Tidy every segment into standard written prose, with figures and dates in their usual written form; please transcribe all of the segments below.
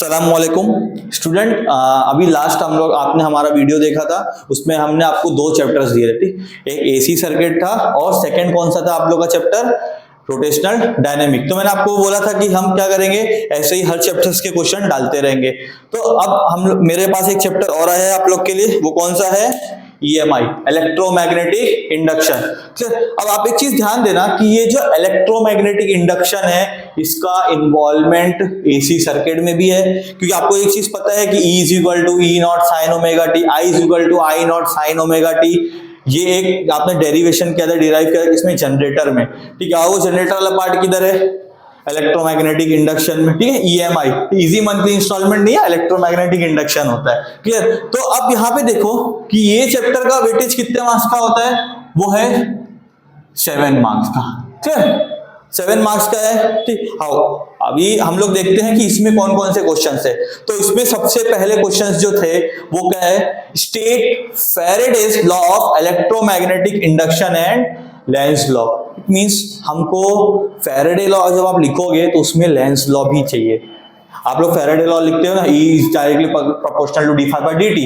अस्सलामुअलैकुम स्टूडेंट, अभी लास्ट हम लोग आपने हमारा वीडियो देखा था, उसमें हमने आपको दो चैप्टर्स दिए थे। ठीक, एक एसी सर्किट था और सेकंड कौन सा था आप लोग का चैप्टर, रोटेशनल डायनेमिक। तो मैंने आपको बोला था कि हम क्या करेंगे, ऐसे ही हर चैप्टर्स के क्वेश्चन डालते रहेंगे। तो अब हम मेरे पास एक चैप्टर और आया है आप लोग के लिए, वो कौन सा है, EMI, इलेक्ट्रोमैग्नेटिक इंडक्शन। अब आप एक चीज ध्यान देना कि ये जो इलेक्ट्रोमैग्नेटिक इंडक्शन है, इसका इन्वॉल्वमेंट एसी सर्किट में भी है, क्योंकि आपको एक चीज पता है कि E is equal to E naught sine omega T, I is equal to I naught sine omega T. ये एक आपने डेरिवेशन किया था, डिराइव किया था इसमें जनरेटर में। ठीक है, वो जनरेटर वाला पार्ट किधर है, इलेक्ट्रोमैग्नेटिक इंडक्शन में। ठीक है, EMI इजी मंथली इंस्टॉलमेंट नहीं है, इलेक्ट्रोमैग्नेटिक इंडक्शन होता है। क्लियर। तो अब यहां पे देखो कि ये चैप्टर का वेटेज कितने मार्क्स का होता है, वो है 7 मार्क्स का। क्लियर, 7 मार्क्स का है। ठीक, आओ अभी हम लोग देखते हैं कि इसमें कौन कौन से क्वेश्चंस है। तो इसमें सबसे पहले क्वेश्चंस जो थे वो क्या है, state Faraday's law of electromagnetic induction and Lenz law. It means हमको फैराडे लॉ जब आप लिखोगे तो उसमें लेंज लॉ भी चाहिए। आप लोग फैराडे लॉ लिखते हो ना, E is directly proportional to d phi by dt।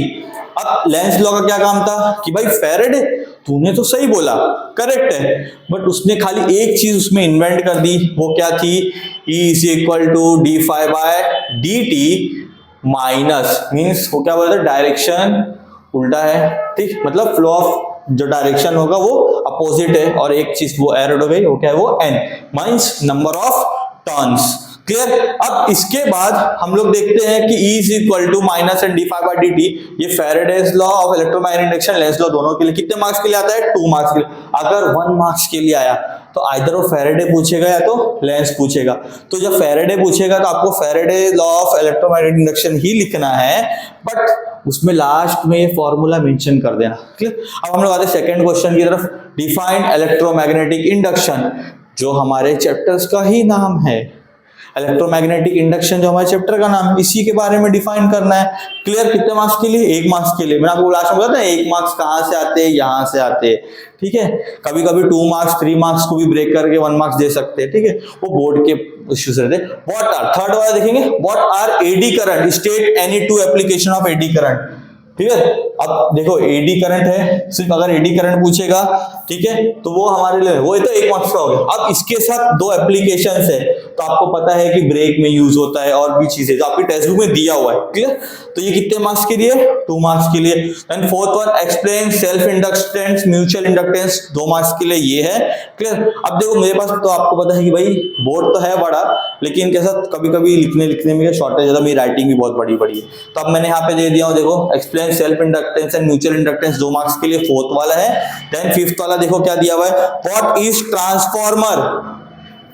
अब लेंज लॉ का क्या काम था कि भाई फैराडे तूने तो सही बोला, करेक्ट है, बट उसने खाली एक चीज उसमें इन्वेंट कर दी। वो क्या थी, E is equal to d phi by dt minus, means वो क्या बोलते हैं, डायरेक्शन उल्टा है। ठीक, मतलब फ्लो ऑफ जो डायरेक्शन होगा वो अपोजिट है, और एक चीज वो एरर हो गई, वो क्या है, वो n means number of turns. Clear. अब इसके बाद हम लोग देखते हैं कि E is equal to minus and D phi by dt, ये Faraday's law of electromagnetic induction Lenz law दोनों के लिए कितने मार्क्स के लिए आता है, 2 मार्क्स के लिए। अगर 1 मार्क्स के लिए आया तो आइदर वो फैराडे पूछेगा या तो लेंज पूछेगा। तो जब फैराडे पूछेगा तो आपको Faraday law of electromagnetic induction ही लिखना है, बट उसमें लास्ट में ये फॉर्मूला मेंशन कर देना। क्लियर। अब हम लोग आते हैं सेकंड क्वेश्चन की तरफ, डिफाइंड इलेक्ट्रोमैग्नेटिक इंडक्शन, जो हमारे चैप्टर्स का ही नाम है। इलेक्ट्रोमैग्नेटिक इंडक्शन जो हमारे चैप्टर का नाम है, इसी के बारे में डिफाइन करना है। क्लियर। कितने मार्क्स के लिए, 1 मार्क्स के लिए। मैंने आपको लास्ट में बताया था 1 मार्क्स कहां से आते हैं, यहां से आते हैं। ठीक है, कभी कभी 2 मार्क्स 3 मार्क्स को भी ब्रेक करके 1 मार्क्स दे सकते हैं। ठीक है, वो बोर्ड के इश्यूज रहते हैं। व्हाट आर, थर्ड वाला देखेंगे, what are eddy current, state any 2 application of eddy current. ठीक है, अब देखो एडी करंट है, सिर्फ अगर एडी करंट पूछेगा, ठीक है, तो वो हमारे लिए वो तो 1 मार्क्स का हो गया। अब इसके साथ 2 एप्लीकेशंस है, तो आपको पता है कि ब्रेक में यूज होता है और भी चीजें जो आपकी टेक्स्ट बुक में दिया हुआ है। क्लियर। तो ये कितने मार्क्स के लिए, 2 मार्क्स के लिए। And fourth one, explain self inductance mutual inductance, 2 marks के लिए ये है। क्लियर। अब देखो मेरे पास तो आपको पता है कि भाई बोर्ड तो है बड़ा, लेकिन कैसा कभी कभी लिखने में शॉर्टेज होता है, मेरी राइटिंग भी बहुत बड़ी बड़ी है। तो अब मैंने यहाँ पे दे दिया हूँ, देखो explain self inductance and mutual inductance 2 marks के लिए, फोर्थ वाला है। देन फिफ्थ वाला देखो क्या दिया हुआ है, व्हाट इज ट्रांसफॉर्मर,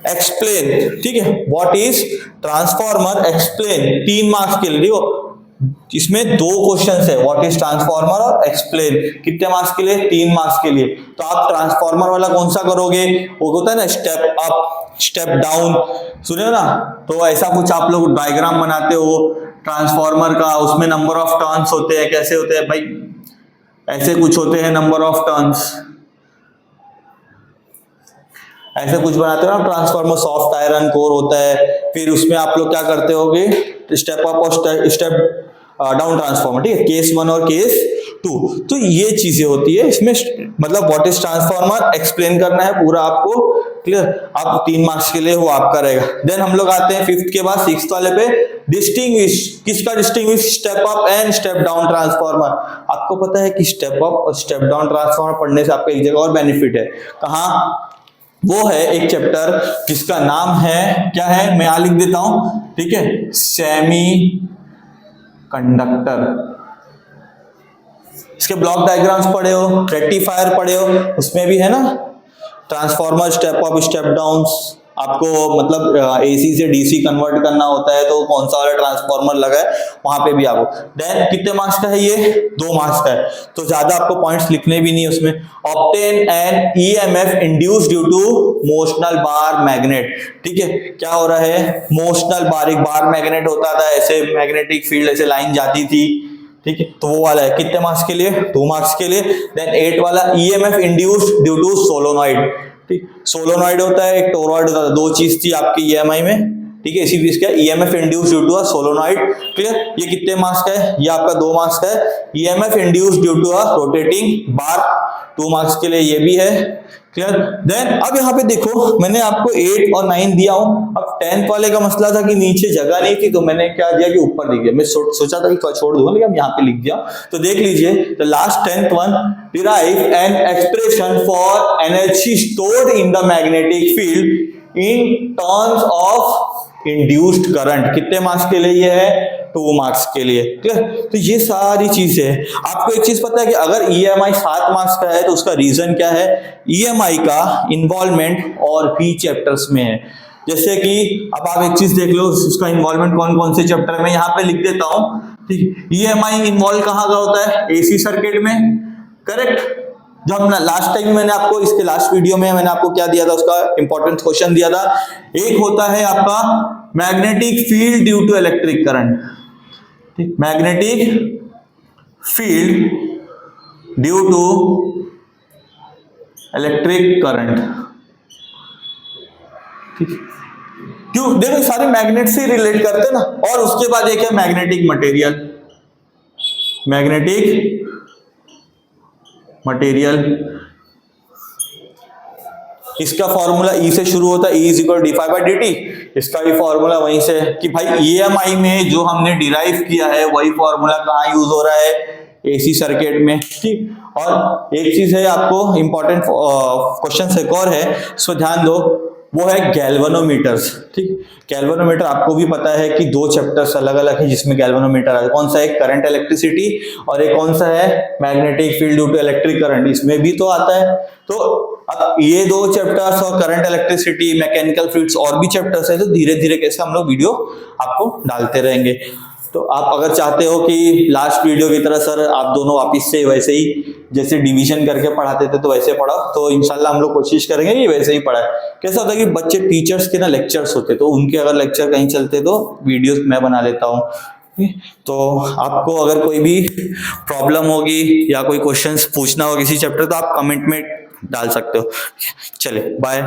एक्सप्लेन। ठीक है, what is transformer, explain, 3 marks के लिए। देखो इसमें 2 क्वेश्चंस है, व्हाट इज ट्रांसफॉर्मर और एक्सप्लेन, कितने मार्क्स के लिए, 3 मार्क्स के लिए। तो आप ट्रांसफॉर्मर वाला कौन सा करोगे, वो होता है ना स्टेप अप स्टेप डाउन, सुने ना, तो ऐसा कुछ आप लोग डायग्राम बनाते हो ट्रांसफॉर्मर का, उसमें नंबर ऑफ टर्न्स होते हैं, कैसे होते हैं भाई, ऐसे कुछ होते हैं नंबर ऑफ टर्न्स, ऐसे कुछ बनाते हो ना ट्रांसफार्मर, सॉफ्ट आयरन कोर होता है, फिर उसमें आप लोग क्या करते होगे, स्टेप अप और स्टेप डाउन ट्रांसफार्मर। ठीक है, केस 1 और केस 2, तो ये चीजें होती है इसमें। मतलब व्हाट इज ट्रांसफार्मर एक्सप्लेन करना है पूरा आपको। क्लियर। अब 3 मार्क्स के लिए वो आपका रहेगा। देन हम लोग आते हैं फिफ्थ के बाद सिक्स्थ वाले पे, डिस्टिंग्विश, किसका distinguish, step up and step down transformer. आपको पता है कि स्टेप अप और स्टेप डाउन ट्रांसफार्मर पढ़ने से आपको एक जगह और बेनिफिट है, कहाँ, वो है एक चैप्टर जिसका नाम है, क्या है, मैं यहां लिख देता हूं। ठीक है, सेमी कंडक्टर। इसके ब्लॉक डायग्राम्स पढ़े हो, रेक्टिफायर पढ़े हो, उसमें भी है ना transformer, step up step down. आपको मतलब AC से DC कन्वर्ट करना होता है, तो कौन सा वाला ट्रांसफॉर्मर लगा है वहां पे भी आपको। देन कितने मार्क्स का है ये, 2 मार्क्स का है, तो ज्यादा आपको पॉइंट्स लिखने भी नहीं है उसमें। Obtain an EMF induced due to motional bar magnet. ठीक है, क्या हो रहा है, मोशनल बार, एक बार मैग्नेट होता था, ऐसे मैग्नेटिक फील्ड ऐसे लाइन जाती थी। ठीक है, तो वो वाला है, कितने मार्क्स के लिए, 2 मार्क्स के लिए। देन 8 वाला, EMF induced due to solenoid. ठीक, सोलोनॉइड होता है, एक टोरॉइड होता है, 2 चीज थी आपकी EMI में। ठीक है, इसी चीज का EMF induce due to a solenoid. Clear, ये कितने मार्क्स का है, ये आपका 2 मार्क्स का है। EMF induce due to a rotating bar, 2 marks के लिए ये भी है। क्लियर, देन अब यहाँ पे देखो मैंने आपको 8 और 9 दिया हूं। अब 10th वाले का मसला था कि नीचे जगह नहीं थी, तो मैंने क्या दिया कि ऊपर लिख दिया। मैं सोचा था कि छोड़ दूंगा, लेकिन यहाँ पे लिख दिया। तो देख लीजिए, the last 10th one, derive an expression for energy stored in the magnetic field in terms of induced current. कितने मार्क्स के लिए ये है, 2 मार्क्स के लिए। क्लियर, तो ये सारी चीजें है। आपको एक चीज पता है कि अगर ईएमआई 7 मार्क्स का है तो उसका रीजन क्या है, ईएमआई का इन्वॉल्वमेंट और भी चैप्टर्स में है। जैसे कि अब आप एक चीज देख लो, उसका इन्वॉल्वमेंट कौन कौन से चैप्टर में, यहाँ पे लिख देता हूं। ठीक, ईएमआई इन्वॉल्व कहाँ का होता है, एसी सर्किट में। करेक्ट, जो हम लास्ट टाइम मैंने आपको इसके लास्ट वीडियो में मैंने आपको क्या दिया था, उसका इंपॉर्टेंट क्वेश्चन दिया था। एक होता है आपका magnetic field due to electric current, magnetic field due to electric current. क्यों, देखो सारे मैग्नेट से रिलेट करते हैं ना। और उसके बाद एक है मैग्नेटिक मटेरियल, मैग्नेटिक मटेरियल, इसका फॉर्मूला ई से शुरू होता है, E is equal D phi by D T. इसका भी फॉर्मूला वहीं से कि भाई ईएमआई में जो हमने डिराइव किया है वही फॉर्मूला कहाँ यूज हो रहा है, एसी सर्किट में। ठीक, और एक चीज है आपको इंपॉर्टेंट क्वेश्चन एक और है, इसको ध्यान दो, वो है गैल्वेनोमीटर्स। ठीक, गैल्वेनोमीटर आपको भी पता है कि 2 चैप्टर्स अलग अलग है जिसमें गैल्वेनोमीटर है। कौन सा है, करंट इलेक्ट्रिसिटी, और एक कौन सा है, magnetic field due to electric current, इसमें भी तो आता है। तो अब ये 2 चैप्टर्स और करंट इलेक्ट्रिसिटी, मैकेनिकल फ्लूइड्स और भी चैप्टर्स है, तो धीरे धीरे कैसे हम लोग वीडियो आपको डालते रहेंगे। तो आप अगर चाहते हो कि लास्ट वीडियो की तरह सर आप दोनों वापिस से वैसे ही जैसे डिवीजन करके पढ़ाते थे तो वैसे पढ़ाओ, तो इंशाल्लाह हम लोग कोशिश करेंगे कि वैसे ही पढ़ाए। कैसा होता है कि बच्चे टीचर्स के ना लेक्चर्स होते, तो उनके अगर लेक्चर कहीं चलते तो वीडियोस मैं बना लेता हूँ। तो आपको अगर कोई भी प्रॉब्लम होगी या कोई क्वेश्चंस पूछना हो किसी चैप्टर, तो आप कमेंट में डाल सकते हो। चले, बाय।